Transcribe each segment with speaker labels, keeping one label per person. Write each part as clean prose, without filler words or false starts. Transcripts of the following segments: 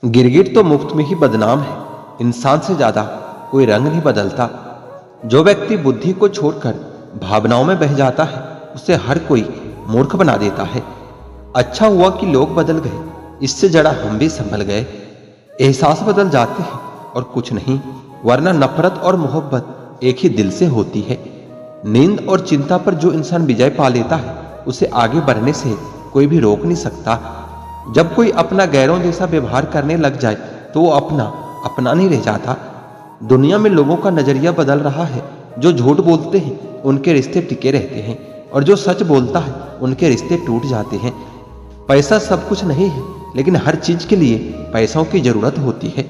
Speaker 1: गिरगिट तो मुफ्त में ही बदनाम है। इंसान से ज्यादा कोई रंग नहीं बदलता। जो व्यक्ति बुद्धि को छोड़कर भावनाओं में बह जाता है, उसे हर कोई मूर्ख बना देता है। अच्छा हुआ कि लोग बदल गए, इससे जरा हम भी संभल गए। एहसास बदल जाते हैं और कुछ नहीं, वरना नफरत और मोहब्बत एक ही दिल से होती है। नींद और चिंता पर जो इंसान विजय पा लेता है, उसे आगे बढ़ने से कोई भी रोक नहीं सकता। जब कोई अपना गैरों जैसा व्यवहार करने लग जाए तो वो अपना नहीं रह जाता। दुनिया में लोगों का नजरिया बदल रहा है। जो झूठ बोलते हैं उनके रिश्ते टिके रहते हैं, और जो सच बोलता है उनके रिश्ते टूट जाते हैं। पैसा सब कुछ नहीं है, लेकिन हर चीज के लिए पैसों की जरूरत होती है।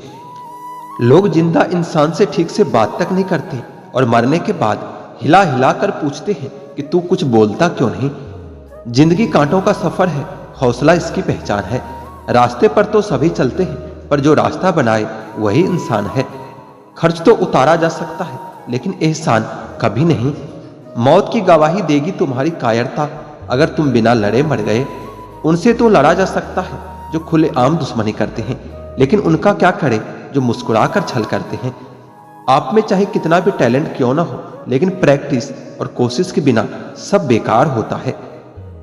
Speaker 1: लोग जिंदा इंसान से ठीक से बात तक नहीं करते, और मरने के बाद हिला हिला कर पूछते हैं कि तू कुछ बोलता क्यों नहीं। जिंदगी कांटों का सफर है, हौसला इसकी पहचान है। रास्ते पर तो सभी चलते हैं, पर जो रास्ता बनाए वही इंसान है। खर्च तो उतारा जा सकता है, लेकिन एहसान कभी नहीं। मौत की गवाही देगी तुम्हारी कायरता, अगर तुम बिना लड़े मर गए। उनसे तो लड़ा जा सकता है जो खुलेआम दुश्मनी करते हैं, लेकिन उनका क्या करे जो मुस्कुरा कर छल करते हैं। आप में चाहे कितना भी टैलेंट क्यों ना हो, लेकिन प्रैक्टिस और कोशिश के बिना सब बेकार होता है।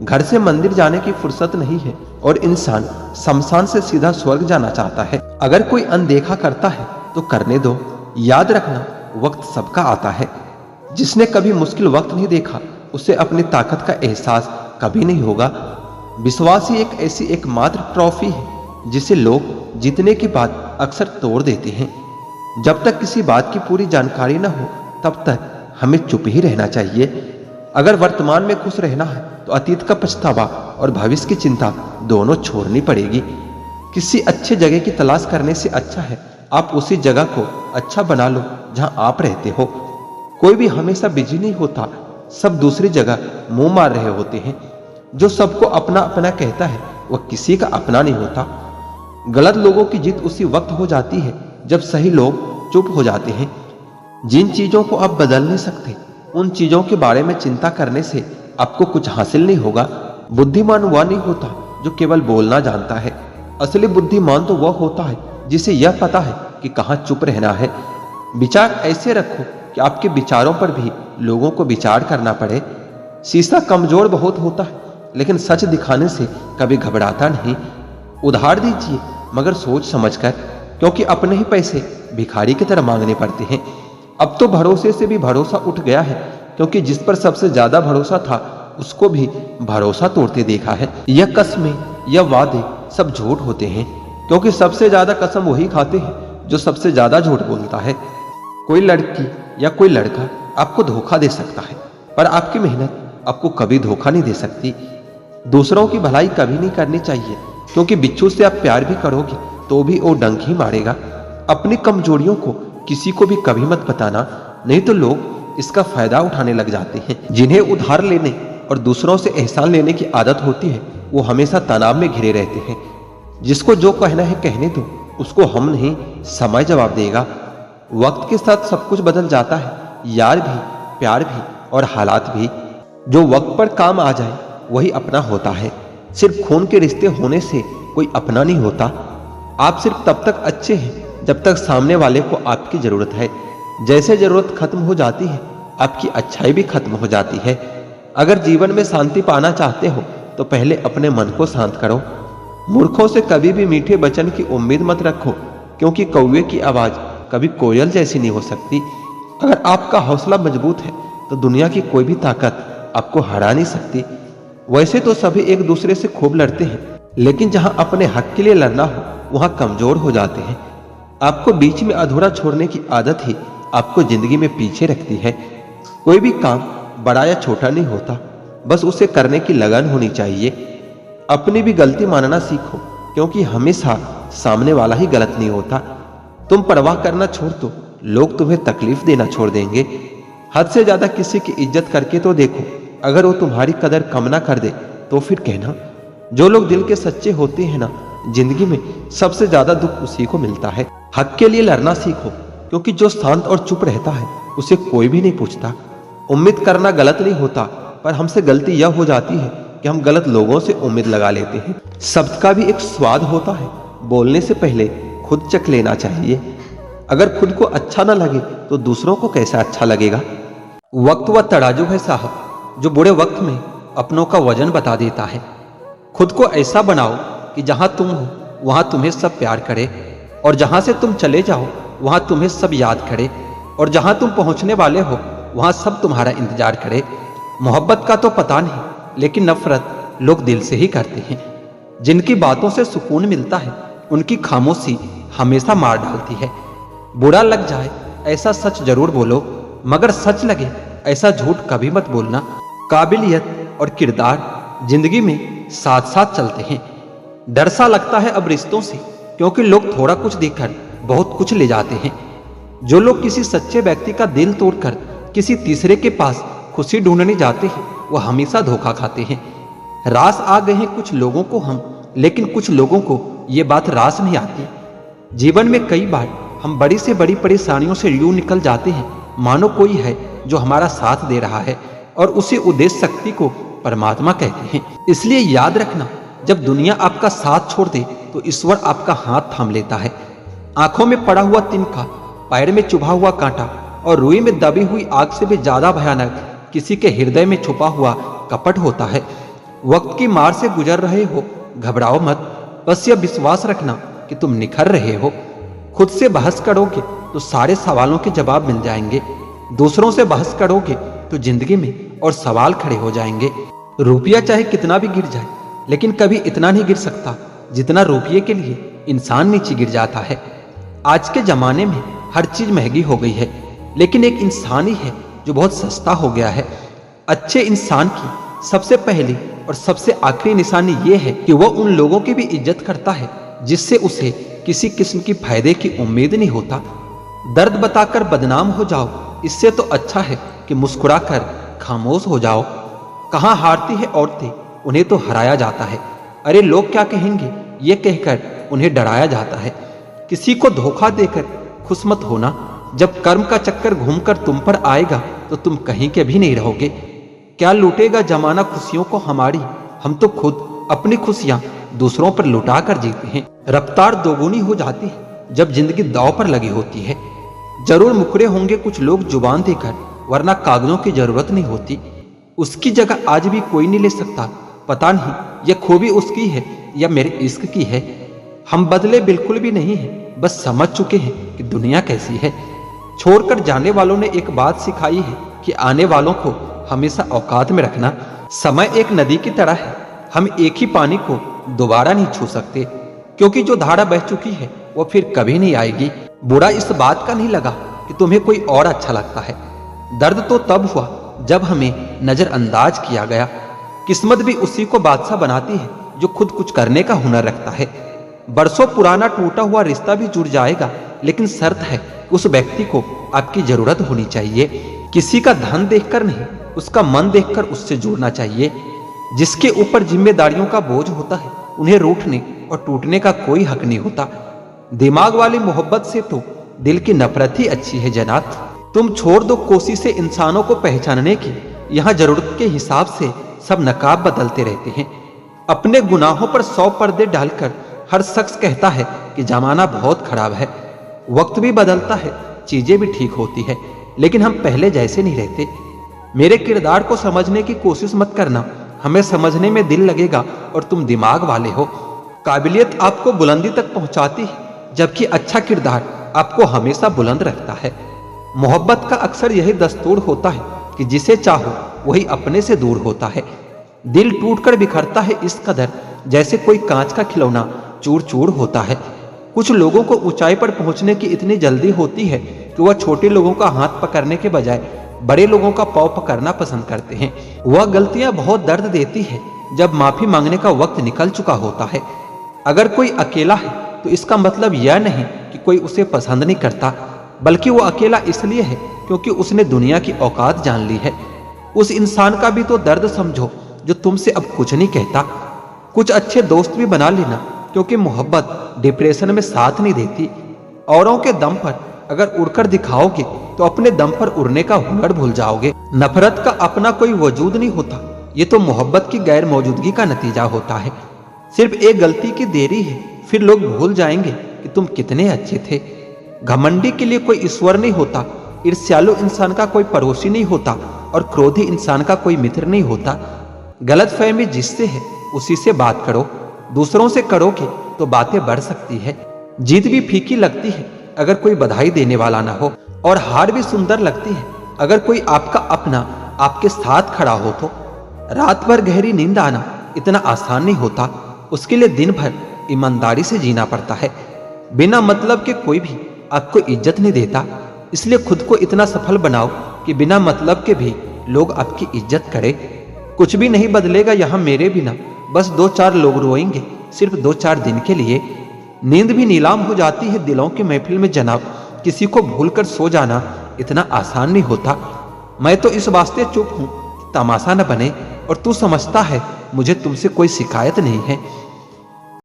Speaker 1: घर से मंदिर जाने की फुर्सत नहीं है, और इंसान शमशान से सीधा स्वर्ग जाना चाहता है। अगर कोई अनदेखा करता है तो करने दो। याद रखना, वक्त सबका आता है। जिसने कभी मुश्किल वक्त नहीं देखा, उसे अपनी ताकत का एहसास कभी नहीं होगा। विश्वास ही एक ऐसी एकमात्र ट्रॉफी है जिसे लोग जीतने के बाद अक्सर तोड़ देते हैं। जब तक किसी बात की पूरी जानकारी न हो, तब तक हमें चुप ही रहना चाहिए। अगर वर्तमान में खुश रहना है तो अतीत का पछतावा और भविष्य की चिंता दोनों छोड़नी पड़ेगी। किसी अच्छे जगह की तलाश करने से अच्छा है आप उसी जगह को अच्छा बना लो जहां आप रहते हो। कोई भी हमेशा बिजी नहीं होता, सब दूसरी जगह मुंह मार रहे होते हैं। जो सबको अपना अपना कहता है, वह किसी का अपना नहीं होता। गलत लोगों की जीत उसी वक्त हो जाती है जब सही लोग चुप हो जाते हैं। जिन चीजों को आप बदल नहीं सकते, उन चीजों के बारे में चिंता करने से आपको कुछ हासिल नहीं होगा। बुद्धिमान वह नहीं होता जो केवल बोलना जानता है। असली बुद्धिमान तो वह होता है जिसे यह पता है कि कहाँ चुप रहना है। विचार ऐसे रखो कि आपके विचारों पर भी लोगों को विचार करना पड़े। शीशा कमजोर बहुत होता है, लेकिन सच दिखाने से कभी घबराता नहीं। उधार दीजिए, मगर सोच समझकर, क्योंकि अपने ही पैसे भिखारी की तरह मांगने पड़ते हैं। अब तो भरोसे से भी भरोसा उठ गया है, क्योंकि जिस पर सबसे ज्यादा भरोसा था उसको भी भरोसा तोड़ते देखा है। यह कस्में, यह वादे सब झूठ होते हैं, क्योंकि सबसे ज्यादा कसम वही खाते हैं जो सबसे ज्यादा झूठ बोलता है। कोई लड़की या कोई लड़का आपको धोखा दे सकता है, पर आपकी मेहनत आपको कभी धोखा नहीं दे सकती। दूसरों की भलाई कभी नहीं करनी चाहिए, क्योंकि बिच्छू से आप प्यार भी करोगे तो भी वो डंक ही मारेगा। अपनी कमजोरियों को किसी को भी कभी मत बताना, नहीं तो लोग इसका फायदा उठाने लग जाते हैं। जिन्हें उधार लेने और दूसरों से एहसान लेने की आदत होती है, वो हमेशा तनाव में घिरे रहते हैं। जिसको जो कहना है कहने दो, उसको हम नहीं समय जवाब देगा। वक्त के साथ सब कुछ बदल जाता है, यार भी, प्यार भी और हालात भी। जो वक्त पर काम आ जाए वही अपना होता है। सिर्फ खून के रिश्ते होने से कोई अपना नहीं होता। आप सिर्फ तब तक अच्छे हैं जब तक सामने वाले को आपकी जरूरत है। जैसे जरूरत खत्म हो जाती है, आपकी अच्छाई भी खत्म हो जाती है। अगर जीवन में शांति पाना चाहते हो तो पहले अपने मन को शांत करो। मूर्खों से कभी भी मीठे वचन की उम्मीद मत रखो, क्योंकि कौवे की आवाज कभी कोयल जैसी नहीं हो सकती। अगर आपका हौसला मजबूत है तो दुनिया की कोई भी ताकत आपको हरा नहीं सकती। वैसे तो सभी एक दूसरे से खूब लड़ते हैं, लेकिन जहां अपने हक के लिए लड़ना हो वहां कमजोर हो जाते हैं। आपको बीच में अधूरा छोड़ने की आदत ही आपको जिंदगी में पीछे रखती है। कोई भी काम बड़ा या छोटा नहीं होता, बस उसे करने की लगन होनी चाहिए। अपनी भी गलती मानना सीखो, क्योंकि हमेशा सामने वाला ही गलत नहीं होता। तुम परवाह करना छोड़ दो, लोग तुम्हें तकलीफ देना छोड़ देंगे। हद से ज्यादा किसी की इज्जत करके तो देखो, अगर वो तुम्हारी कदर कम ना कर दे तो फिर कहना। जो लोग दिल के सच्चे होते हैं ना, जिंदगी में सबसे ज्यादा दुख उसी को मिलता है। हक के लिए लड़ना सीखो, क्योंकि जो शांत और चुप रहता है उसे कोई भी नहीं पूछता। उम्मीद करना गलत नहीं होता, पर हमसे गलती यह हो जाती है कि हम गलत लोगों से उम्मीद लगा लेते हैं। शब्द का भी एक स्वाद होता है, बोलने से पहले खुद चख लेना चाहिए। अगर खुद को अच्छा न लगे तो दूसरों को कैसा अच्छा लगेगा। वक्त वह तराजू है साहब, जो बुरे वक्त में अपनों का वजन बता देता है। खुद को ऐसा बनाओ कि जहां तुम हो वहां तुम्हें सब प्यार करे, और जहां से तुम चले जाओ वहां तुम्हें सब याद करे, और जहां तुम पहुंचने वाले हो वहां सब तुम्हारा इंतजार करे। मोहब्बत का तो पता नहीं, लेकिन नफरत लोग दिल से ही करते हैं। जिनकी बातों से सुकून मिलता है उनकी खामोशी हमेशा मार डालती है। बुरा लग जाए ऐसा सच जरूर बोलो, मगर सच लगे ऐसा झूठ कभी मत बोलना। काबिलियत और किरदार जिंदगी में साथ साथ चलते हैं। डर सा लगता है अब रिश्तों से, क्योंकि लोग थोड़ा कुछ देकर बहुत कुछ ले जाते हैं। जो लोग किसी सच्चे व्यक्ति का दिल तोड़कर किसी तीसरे के पास खुशी ढूंढने जाते हैं वो हमेशा धोखा खाते हैं। रास आ गए हैं कुछ लोगों को हम, लेकिन कुछ लोगों को ये बात रास नहीं आती। जीवन में कई बार हम बड़ी से बड़ी परेशानियों से यूं निकल जाते हैं मानो कोई है जो हमारा साथ दे रहा है, और उसी उद्देश्य शक्ति को परमात्मा कहते हैं। इसलिए याद रखना, जब दुनिया आपका साथ छोड़ दे तो ईश्वर आपका हाथ थाम लेता है। आंखों में पड़ा हुआ तिनका, पैर में चुभा हुआ कांटा और रुई में दबी हुई आग से भी ज्यादा भयानक किसी के हृदय में छुपा हुआ कपट होता है। वक्त की मार से गुजर रहे हो, घबराओ मत, बस यह विश्वास रखना कि तुम निखर रहे हो। खुद से बहस करोगे तो सारे सवालों के जवाब मिल जाएंगे। दूसरों से बहस करोगे तो जिंदगी में और सवाल खड़े हो जाएंगे। रुपया चाहे कितना भी गिर जाए, लेकिन कभी इतना नहीं गिर सकता जितना रुपये के लिए इंसान नीचे गिर जाता है। आज के जमाने में हर चीज महंगी हो गई है, लेकिन एक इंसान ही है जो बहुत सस्ता हो गया है। अच्छे इंसान की सबसे पहली और सबसे आखिरी निशानी ये है कि वह उन लोगों की भी इज्जत करता है जिससे उसे किसी किस्म की फायदे की उम्मीद नहीं होता। दर्द बताकर बदनाम हो जाओ, इससे तो अच्छा है कि मुस्कुराकर खामोश हो जाओ। कहाँ हारती है औरतें, उन्हें तो हराया जाता है। अरे लोग क्या कहेंगे ये कहकर उन्हें डराया जाता है। किसी को धोखा देकर खुश मत होना, जब कर्म का चक्कर घूमकर तुम पर आएगा तो तुम कहीं के भी नहीं रहोगे। क्या लूटेगा जमाना खुशियों को हमारी, हम तो खुद अपनी खुशियां दूसरों पर लुटा कर जीते हैं। रफ्तार दोगुनी हो जाती है जब जिंदगी दांव पर लगी होती है। जरूर मुकरे होंगे कुछ लोग जुबान देकर, वरना कागजों की जरूरत नहीं होती। उसकी जगह आज भी कोई नहीं ले सकता। पता नहीं यह खूबी उसकी है या मेरे इश्क की है। हम बदले बिल्कुल भी नहीं है, बस समझ चुके हैं कि दुनिया कैसी है। छोड़कर जाने वालों ने एक बात सिखाई है कि आने वालों को हमेशा औकात में रखना। समय एक नदी की तरह है, हम एक ही पानी को दोबारा नहीं छू सकते, क्योंकि जो धारा बह चुकी है वो फिर कभी नहीं आएगी। बुरा इस बात का नहीं लगा कि तुम्हें कोई और अच्छा लगता है। दर्द तो तब हुआ जब हमें नजरअंदाज किया गया। किस्मत भी उसी को बादशाह बनाती है जो खुद कुछ करने का हुनर रखता है। बरसों पुराना टूटा हुआ रिश्ता भी जुड़ जाएगा, लेकिन शर्त है उस व्यक्ति को आपकी जरूरत होनी चाहिए। किसी का धन देखकर नहीं, उसका मन देखकर उससे जुड़ना चाहिए। जिसके ऊपर जिम्मेदारियों का बोझ होता है उन्हें रूठने और टूटने का कोई हक नहीं होता। दिमाग वाली मोहब्बत से तो दिल की नफरत ही अच्छी है जनाब। तुम छोड़ दो कोशिशें इंसानों को पहचानने की, यहाँ जरूरत के हिसाब से सब नकाब बदलते रहते हैं। अपने गुनाहों पर 100 पर्दे डालकर हर शख्स कहता है कि जमाना बहुत खराब है। वक्त भी बदलता है, चीजें भी ठीक होती है, लेकिन हम पहले जैसे नहीं रहते। मेरे किरदार को समझने की कोशिश मत करना, हमें समझने में दिल लगेगा और तुम दिमाग वाले हो। काबिलियत आपको बुलंदी तक पहुंचाती है, जबकि अच्छा किरदार आपको हमेशा बुलंद रखता है। मोहब्बत का अक्सर यही दस्तूर होता है कि जिसे चाहो वही अपने से दूर होता है। दिल टूटकर बिखरता है इस कदर जैसे कोई कांच का खिलौना चूर चूर होता है। कुछ लोगों को ऊंचाई पर पहुंचने की इतनी जल्दी होती है कि वह छोटे लोगों का हाथ पकड़ने के बजाय बड़े लोगों का पांव पकड़ना पसंद करते हैं। वह गलतियां बहुत दर्द देती है जब माफी मांगने का वक्त निकल चुका होता है। अगर कोई अकेला है तो इसका मतलब यह नहीं कि कोई उसे पसंद नहीं करता, बल्कि वो अकेला इसलिए है क्योंकि उसने दुनिया की औकात जान ली है। उस इंसान का भी तो दर्द समझो जो तुमसे अब कुछ नहीं कहता। कुछ अच्छे दोस्त भी बना लेना, क्योंकि मोहब्बत डिप्रेशन में साथ नहीं देती। औरों के दम पर अगर उड़कर दिखाओगे तो अपने दम पर उड़ने का हुनर भूल जाओगे। नफरत का अपना कोई वजूद नहीं होता, ये तो मोहब्बत की गैर मौजूदगी का नतीजा होता है। सिर्फ एक गलती की देरी है, फिर लोग भूल जाएंगे कि तुम कितने अच्छे थे। घमंडी के लिए कोई ईश्वर नहीं होता, ईर्ष्यालु इंसान का कोई पड़ोसी नहीं होता और क्रोधी इंसान का कोई मित्र नहीं होता। गलतफहमी जिससे है उसी से बात करो, दूसरों से करोगे तो बातें बढ़ सकती है। जीत भी फीकी लगती है अगर कोई बधाई देने वाला ना हो, और हार भी सुंदर लगती है अगर कोई आपका अपना आपके साथ खड़ा हो तो। रात भर गहरी नींद आना इतना आसान नहीं होता, उसके लिए दिन भर ईमानदारी से जीना पड़ता है। बिना मतलब के कोई भी आपको इज्जत नहीं देता, इसलिए खुद को इतना सफल बनाओ कि बिना मतलब के भी लोग आपकी इज्जत करें। कुछ भी नहीं बदलेगा यहाँ मेरे बिना, बस 2-4 लोग रोएंगे सिर्फ 2-4 दिन के लिए। नींद भी नीलाम हो जाती है दिलों की महफिल में जनाब, किसी को भूलकर सो जाना इतना आसान नहीं होता। मैं तो इस वास्ते चुप हूं तमाशा न बने, और तू समझता है मुझे तुमसे कोई शिकायत नहीं है।